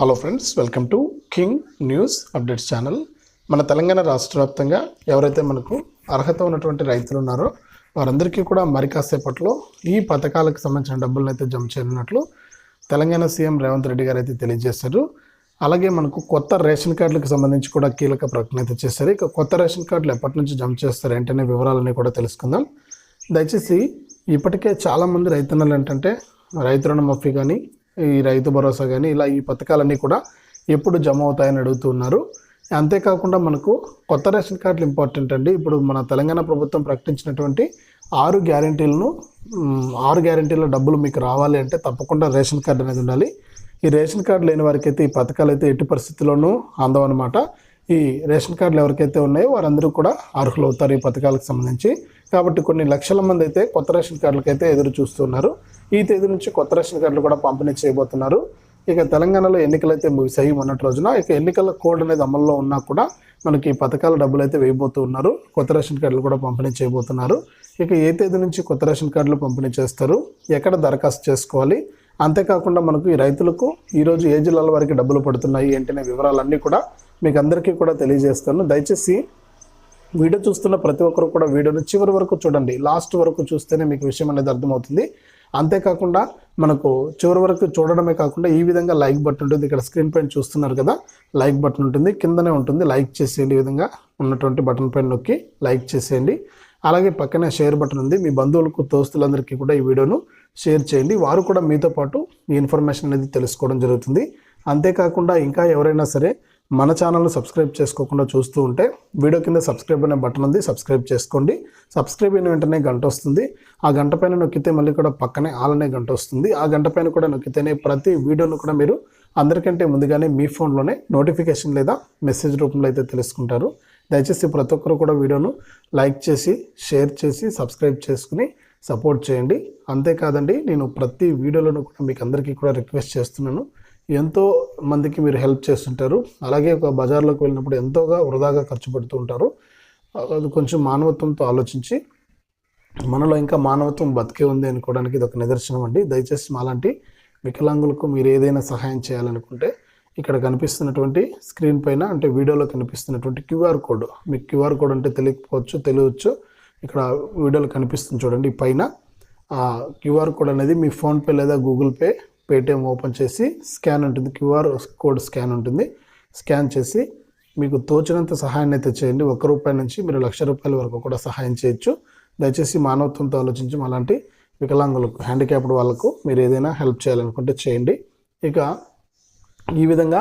Hello friends, welcome to king news updates channel. మన తెలంగాణ రాష్ట్ర వ్యాప్తంగా ఎవరైతే మనకు అర్హత ఉన్నటువంటి రైతులు ఉన్నారో వారందరికీ కూడా మరి కాసేపట్లో ఈ పథకాలకు సంబంధించిన డబ్బులను అయితే జమ చేయనున్నట్లు తెలంగాణ సీఎం రేవంత్ రెడ్డి గారు అయితే తెలియజేశారు. అలాగే మనకు కొత్త రేషన్ కార్డులకు సంబంధించి కూడా కీలక ప్రకటన అయితే చేశారు. ఇక కొత్త రేషన్ కార్డులు ఎప్పటి నుంచి జమ చేస్తారు ఏంటనే వివరాలన్నీ కూడా తెలుసుకుందాం. దయచేసి ఇప్పటికే చాలామంది రైతన్నలు ఏంటంటే రైతు రుణమాఫీ కానీ ఈ రైతు భరోసా కానీ ఇలా ఈ పథకాలన్నీ కూడా ఎప్పుడు జమ అవుతాయని అడుగుతున్నారు. అంతేకాకుండా మనకు కొత్త రేషన్ కార్డులు ఇంపార్టెంట్ అండి. ఇప్పుడు మన తెలంగాణ ప్రభుత్వం ప్రకటించినటువంటి 6 గ్యారెంటీల డబ్బులు మీకు రావాలి అంటే తప్పకుండా రేషన్ కార్డు అనేది ఉండాలి. ఈ రేషన్ కార్డు లేని వారికి అయితే ఈ పథకాలు అయితే ఎట్టి పరిస్థితుల్లోనూ అందవన్నమాట. ఈ రేషన్ కార్డులు ఎవరికైతే ఉన్నాయో వారందరూ కూడా అర్హులు అవుతారు ఈ పథకాలకు సంబంధించి. కాబట్టి కొన్ని లక్షల మంది అయితే కొత్త రేషన్ కార్డులకైతే ఎదురు చూస్తున్నారు. ఈ తేదీ నుంచి కొత్త రేషన్ కార్డులు కూడా పంపిణీ చేయబోతున్నారు. ఇక తెలంగాణలో ఎన్నికలు అయితే ముగిసాయి మొన్నటి రోజున. ఇక ఎన్నికల కోడ్ అనేది అమల్లో ఉన్నా కూడా మనకి ఈ పథకాల డబ్బులు అయితే వేయబోతున్నారు. కొత్త రేషన్ కార్డులు కూడా పంపిణీ చేయబోతున్నారు. ఇక ఏ తేదీ నుంచి కొత్త రేషన్ కార్డులు పంపిణీ చేస్తారు, ఎక్కడ దరఖాస్తు చేసుకోవాలి, అంతేకాకుండా మనకు ఈ రైతులకు ఈరోజు ఏ జిల్లాల వారికి డబ్బులు పడుతున్నాయి ఏంటనే వివరాలన్నీ కూడా మీకు అందరికీ కూడా తెలియజేస్తాను. దయచేసి వీడియో చూస్తున్న ప్రతి ఒక్కరు కూడా వీడియోని చివరి వరకు చూడండి. లాస్ట్ వరకు చూస్తేనే మీకు విషయం అనేది అర్థమవుతుంది. అంతేకాకుండా మనకు చివరి వరకు చూడడమే కాకుండా ఈ విధంగా లైక్ బటన్ ఉంటుంది. ఇక్కడ స్క్రీన్ పైన చూస్తున్నారు కదా, లైక్ బటన్ ఉంటుంది, కిందనే ఉంటుంది. లైక్ చేసేయండి. ఈ విధంగా ఉన్నటువంటి బటన్ పైన నొక్కి లైక్ చేసేయండి. అలాగే పక్కనే షేర్ బటన్ ఉంది. మీ బంధువులకు దోస్తులందరికీ కూడా ఈ వీడియోను షేర్ చేయండి. వారు కూడా మీతో పాటు ఈ ఇన్ఫర్మేషన్ అనేది తెలుసుకోవడం జరుగుతుంది. అంతేకాకుండా ఇంకా ఎవరైనా సరే మన ఛానల్ను సబ్స్క్రైబ్ చేసుకోకుండా చూస్తూ ఉంటే వీడియో కింద సబ్స్క్రైబ్ అనే బటన్ ఉంది, సబ్స్క్రైబ్ చేసుకోండి. సబ్స్క్రైబ్ అయిన వెంటనే గంట వస్తుంది. ఆ గంట పైన నొక్కితే మళ్ళీ కూడా పక్కనే ఆల్ అనే గంట వస్తుంది. ఆ గంట పైన కూడా నొక్కితేనే ప్రతి వీడియోను కూడా మీరు అందరికంటే ముందుగానే మీ ఫోన్లోనే నోటిఫికేషన్ లేదా మెసేజ్ రూపంలో అయితే తెలుసుకుంటారు. దయచేసి ప్రతి ఒక్కరు కూడా వీడియోను లైక్ చేసి, షేర్ చేసి, సబ్స్క్రైబ్ చేసుకుని సపోర్ట్ చేయండి. అంతేకాదండి, నేను ప్రతి వీడియోలోనూ కూడా మీకు అందరికీ కూడా రిక్వెస్ట్ చేస్తున్నాను. ఎంతో మందికి మీరు హెల్ప్ చేస్తుంటారు. అలాగే ఒక బజార్లోకి వెళ్ళినప్పుడు ఎంతోగా వృధాగా ఖర్చు పెడుతూ ఉంటారు. అది కొంచెం మానవత్వంతో ఆలోచించి మనలో ఇంకా మానవత్వం బతికే ఉంది అనుకోవడానికి ఇది ఒక నిదర్శనం అండి. దయచేసి మాలాంటి వికలాంగులకు మీరు ఏదైనా సహాయం చేయాలనుకుంటే ఇక్కడ కనిపిస్తున్నటువంటి స్క్రీన్ పైన, అంటే వీడియోలో కనిపిస్తున్నటువంటి QR కోడ్, మీకు QR కోడ్ అంటే తెలియవచ్చు. ఇక్కడ వీడియోలో కనిపిస్తుంది చూడండి పైన. QR కోడ్ అనేది మీ ఫోన్పే లేదా గూగుల్ పే, పేటిఎం ఓపెన్ చేసి స్కాన్ ఉంటుంది, QR కోడ్ స్కాన్ ఉంటుంది. స్కాన్ చేసి మీకు తోచినంత సహాయాన్ని అయితే చేయండి. ₹1 నుంచి మీరు ₹1,00,000 వరకు కూడా సహాయం చేయొచ్చు. దయచేసి మానవత్వంతో ఆలోచించి అలాంటి వికలాంగులకు, హ్యాండిక్యాప్డ్ వాళ్ళకు మీరు ఏదైనా హెల్ప్ చేయాలనుకుంటే చేయండి. ఇక ఈ విధంగా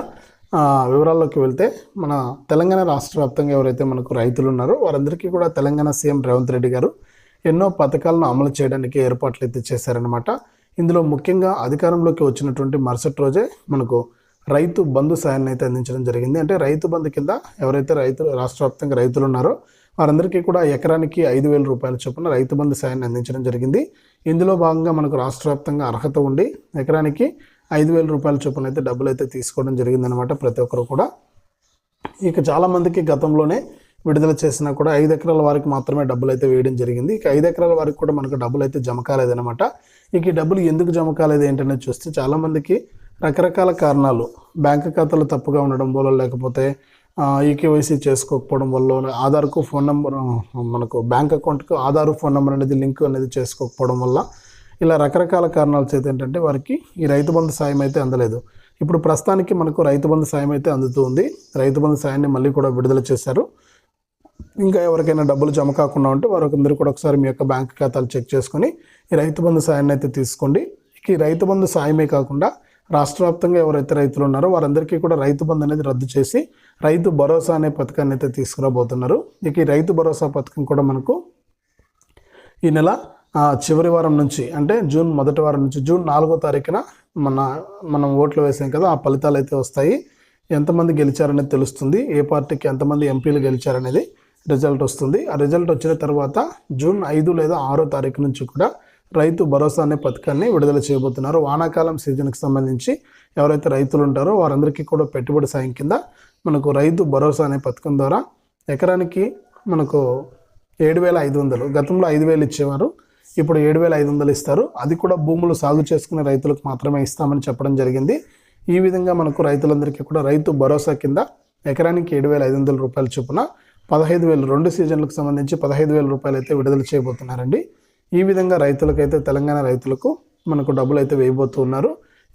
వివరాల్లోకి వెళ్తే మన తెలంగాణ రాష్ట్ర వ్యాప్తంగా ఎవరైతే మనకు రైతులు ఉన్నారో వారందరికీ కూడా తెలంగాణ సీఎం రేవంత్ రెడ్డి గారు ఎన్నో పథకాలను అమలు చేయడానికి ఏర్పాట్లు అయితే చేశారనమాట. ఇందులో ముఖ్యంగా అధికారంలోకి వచ్చినటువంటి మరుసటి రోజే మనకు రైతు బంధు సాయాన్ని అయితే అందించడం జరిగింది. అంటే రైతు బంధు కింద ఎవరైతే రాష్ట్ర వ్యాప్తంగా రైతులు ఉన్నారో వారందరికీ కూడా ఎకరానికి ₹5,000 చొప్పున రైతు బంధు సాయాన్ని అందించడం జరిగింది. ఇందులో భాగంగా మనకు రాష్ట్ర వ్యాప్తంగా అర్హత ఉండి ఎకరానికి ₹5,000 చొప్పున అయితే డబ్బులు అయితే తీసుకోవడం జరిగిందనమాట ప్రతి ఒక్కరు కూడా. ఇక చాలామందికి గతంలోనే విడుదల చేసినా కూడా 5 ఎకరాల వారికి మాత్రమే డబ్బులు అయితే వేయడం జరిగింది. ఇక 5 ఎకరాల వారికి కూడా మనకు డబ్బులు అయితే జమ కాలేదనమాట. ఇక ఈ డబ్బులు ఎందుకు జమ కాలేదు ఏంటనేది చూస్తే చాలామందికి రకరకాల కారణాలు, బ్యాంక్ ఖాతాలు తప్పుగా ఉండడం వల్ల, లేకపోతే ఈకేవైసీ చేసుకోకపోవడం వల్ల, ఆధార్కు ఫోన్ నెంబర్, మనకు బ్యాంక్ అకౌంట్కు ఆధార్ ఫోన్ నెంబర్ అనేది లింక్ అనేది చేసుకోకపోవడం వల్ల, ఇలా రకరకాల కారణాల చేత ఏంటంటే వారికి ఈ రైతు బంధు సాయం అయితే అందలేదు. ఇప్పుడు ప్రస్తుతానికి మనకు రైతు బంధు సాయం అయితే అందుతూ ఉంది. రైతు బంధు సాయాన్ని మళ్ళీ కూడా విడుదల చేశారు. ఇంకా ఎవరికైనా డబ్బులు జమ కాకుండా ఉంటే వారందరూ కూడా ఒకసారి మీ యొక్క బ్యాంక్ ఖాతాలు చెక్ చేసుకొని ఈ రైతు బంధు సాయాన్ని అయితే తీసుకోండి. ఇక ఈ రైతు బంధు సాయమే కాకుండా రాష్ట్ర వ్యాప్తంగా ఎవరైతే రైతులు ఉన్నారో వారందరికీ కూడా రైతు బంధు అనేది రద్దు చేసి రైతు భరోసా అనే పథకాన్ని అయితే తీసుకురాబోతున్నారు. ఇక ఈ రైతు భరోసా పథకం కూడా మనకు ఈ నెల చివరి వారం నుంచి, అంటే జూన్ మొదటి వారం నుంచి జూన్ 4వ తారీఖున మనం ఓట్లు వేసాం కదా, ఆ ఫలితాలు అయితే వస్తాయి. ఎంతమంది గెలిచారనేది తెలుస్తుంది. ఏ పార్టీకి ఎంతమంది ఎంపీలు గెలిచారనేది రిజల్ట్ వస్తుంది. ఆ రిజల్ట్ వచ్చిన తర్వాత జూన్ 5 లేదా 6వ తారీఖు నుంచి కూడా రైతు భరోసా అనే పథకాన్ని విడుదల చేయబోతున్నారు. వానాకాలం సీజన్కి సంబంధించి ఎవరైతే రైతులు ఉంటారో వారందరికీ కూడా పెట్టుబడి సాయం కింద మనకు రైతు భరోసా అనే పథకం ద్వారా ఎకరానికి మనకు 7,500, గతంలో 5,000 ఇచ్చేవారు, ఇప్పుడు 7,500 ఇస్తారు. అది కూడా భూములు సాగు చేసుకునే రైతులకు మాత్రమే ఇస్తామని చెప్పడం జరిగింది. ఈ విధంగా మనకు రైతులందరికీ కూడా రైతు భరోసా కింద ఎకరానికి 7,500 రూపాయల చొప్పున 15,000 2 సీజన్లకు సంబంధించి 15,000 రూపాయలు అయితే విడుదల చేయబోతున్నారండి. ఈ విధంగా రైతులకైతే తెలంగాణ రైతులకు మనకు డబ్బులు అయితే వేయబోతున్నారు.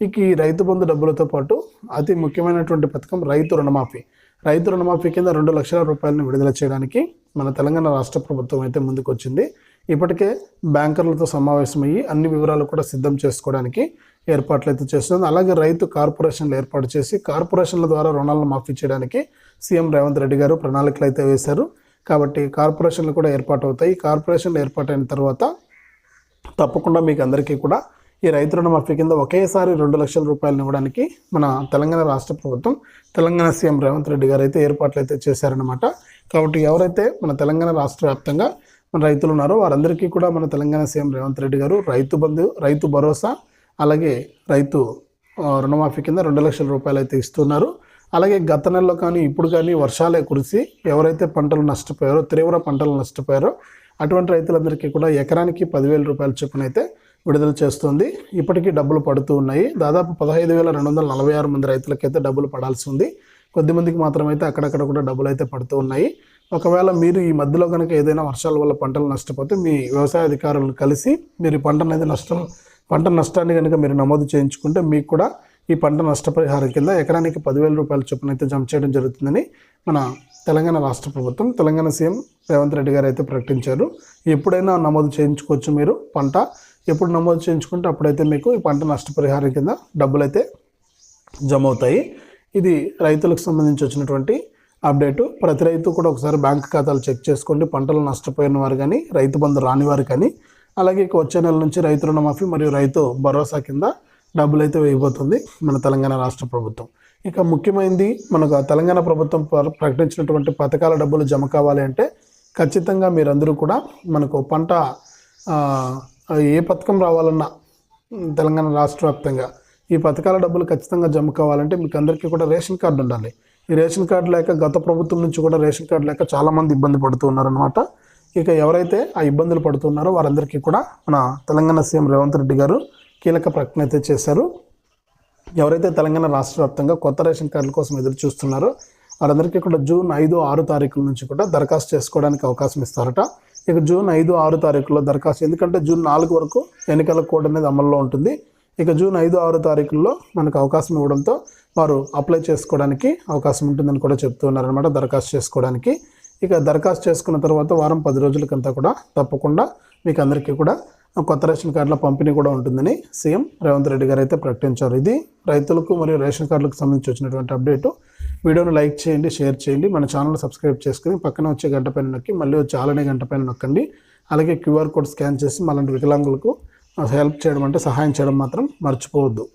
ఇక ఈ రైతు బంధు డబ్బులతో పాటు అతి ముఖ్యమైనటువంటి పథకం రైతు రుణమాఫీ. రైతు రుణమాఫీ కింద 2 లక్షల రూపాయలను విడుదల చేయడానికి మన తెలంగాణ రాష్ట్ర ప్రభుత్వం అయితే ముందుకు వచ్చింది. ఇప్పటికే బ్యాంకర్లతో సమావేశమయ్యి అన్ని వివరాలు కూడా సిద్ధం చేసుకోవడానికి ఏర్పాట్లు అయితే చేస్తుంది. అలాగే రైతు కార్పొరేషన్లు ఏర్పాటు చేసి కార్పొరేషన్ల ద్వారా రుణాలను మాఫీ చేయడానికి సీఎం రేవంత్ రెడ్డి గారు ప్రణాళికలు అయితే వేశారు. కాబట్టి కార్పొరేషన్లు కూడా ఏర్పాటు అవుతాయి. కార్పొరేషన్లు ఏర్పాటైన తర్వాత తప్పకుండా మీకు అందరికీ కూడా ఈ రైతు రుణమాఫీ కింద ఒకేసారి 2 లక్షల రూపాయలను ఇవ్వడానికి మన తెలంగాణ రాష్ట్ర ప్రభుత్వం, తెలంగాణ సీఎం రేవంత్ రెడ్డి గారు అయితే ఏర్పాట్లు అయితే చేశారనమాట. కాబట్టి ఎవరైతే మన తెలంగాణ రాష్ట్ర వ్యాప్తంగా మన రైతులు ఉన్నారో వారందరికీ కూడా మన తెలంగాణ సీఎం రేవంత్ రెడ్డి గారు రైతు బంధు, రైతు భరోసా, అలాగే రైతు రుణమాఫీ కింద 2 లక్షల రూపాయలు అయితే ఇస్తున్నారు. అలాగే గత నెలలో కానీ ఇప్పుడు కానీ వర్షాలే కురిసి ఎవరైతే పంటలు నష్టపోయారో, తీవ్ర పంటలు నష్టపోయారో అటువంటి రైతులందరికీ కూడా ఎకరానికి 10,000 రూపాయల చొప్పున అయితే విడుదల చేస్తుంది. ఇప్పటికీ డబ్బులు పడుతూ ఉన్నాయి. దాదాపు 15,246 మంది రైతులకైతే డబ్బులు పడాల్సి ఉంది. కొద్దిమందికి మాత్రమైతే అక్కడక్కడ కూడా డబ్బులు అయితే పడుతూ ఉన్నాయి. ఒకవేళ మీరు ఈ మధ్యలో కనుక ఏదైనా వర్షాల వల్ల పంటలు నష్టపోతే మీ వ్యవసాయ అధికారులను కలిసి మీరు పంట నష్టాన్ని కనుక మీరు నమోదు చేయించుకుంటే మీకు కూడా ఈ పంట నష్టపరిహారం కింద ఎకరానికి 10,000 రూపాయల చొప్పున అయితే జమ చేయడం జరుగుతుందని మన తెలంగాణ రాష్ట్ర ప్రభుత్వం, తెలంగాణ సీఎం రేవంత్ రెడ్డి గారు అయితే ప్రకటించారు. ఎప్పుడైనా నమోదు చేయించుకోవచ్చు. మీరు పంట ఎప్పుడు నమోదు చేయించుకుంటే అప్పుడైతే మీకు ఈ పంట నష్టపరిహారం కింద డబ్బులు అయితే జమ అవుతాయి. ఇది రైతులకు సంబంధించి వచ్చినటువంటి అప్డేటు. ప్రతి రైతు కూడా ఒకసారి బ్యాంక్ ఖాతాలు చెక్ చేసుకోండి. పంటలు నష్టపోయిన వారు కానీ, రైతు బంధు రాని వారు కానీ, అలాగే ఇక వచ్చే నెల నుంచి రైతు రుణమాఫీ మరియు రైతు భరోసా కింద డబ్బులు అయితే వేయబోతుంది మన తెలంగాణ రాష్ట్ర ప్రభుత్వం. ఇక ముఖ్యమైనది, మనకు తెలంగాణ ప్రభుత్వం ప్రకటించినటువంటి పథకాల డబ్బులు జమ కావాలి అంటే ఖచ్చితంగా మీరందరూ కూడా మనకు పంట ఏ పథకం రావాలన్నా తెలంగాణ రాష్ట్ర వ్యాప్తంగా ఈ పథకాల డబ్బులు ఖచ్చితంగా జమ కావాలంటే మీకు అందరికీ కూడా రేషన్ కార్డు ఉండాలి. ఈ రేషన్ కార్డు లేక గత ప్రభుత్వం నుంచి కూడా రేషన్ కార్డు లేక చాలామంది ఇబ్బంది పడుతూ ఉన్నారనమాట. ఇక ఎవరైతే ఆ ఇబ్బందులు పడుతున్నారో వారందరికీ కూడా మన తెలంగాణ సీఎం రేవంత్ రెడ్డి గారు కీలక ప్రకటన అయితే చేశారు. ఎవరైతే తెలంగాణ రాష్ట్ర వ్యాప్తంగా కొత్త రేషన్ కార్డుల కోసం ఎదురు చూస్తున్నారో వారందరికీ కూడా జూన్ 5, 6 తారీఖుల నుంచి కూడా దరఖాస్తు చేసుకోవడానికి అవకాశం ఇస్తారట. ఇక జూన్ 5, 6 తారీఖుల్లో దరఖాస్తు, ఎందుకంటే జూన్ 4 వరకు ఎన్నికల కోడ్ అనేది అమల్లో ఉంటుంది. ఇక జూన్ 5, 6 తారీఖుల్లో మనకు అవకాశం ఇవ్వడంతో వారు అప్లై చేసుకోవడానికి అవకాశం ఉంటుందని కూడా చెప్తున్నారనమాట, దరఖాస్తు చేసుకోవడానికి. ఇక దరఖాస్తు చేసుకున్న తర్వాత వారం 10 రోజులకంతా కూడా తప్పకుండా మీకు అందరికీ కూడా కొత్త రేషన్ కార్డుల పంపిణీ కూడా ఉంటుందని సీఎం రేవంత్ రెడ్డి గారు అయితే ప్రకటించారు. ఇది రైతులకు మరియు రేషన్ కార్డులకు సంబంధించి వచ్చినటువంటి అప్డేటు. వీడియోను లైక్ చేయండి, షేర్ చేయండి, మన ఛానల్ సబ్స్క్రైబ్ చేసుకుని పక్కన వచ్చే గంట పైన నొక్కి మళ్ళీ వచ్చే ఆలనే గంట పైన నొక్కండి. అలాగే QR కోడ్ స్కాన్ చేసి మళ్ళీ వికలాంగులకు హెల్ప్ చేయడం అంటే సహాయం చేయడం మాత్రం మర్చిపోవద్దు.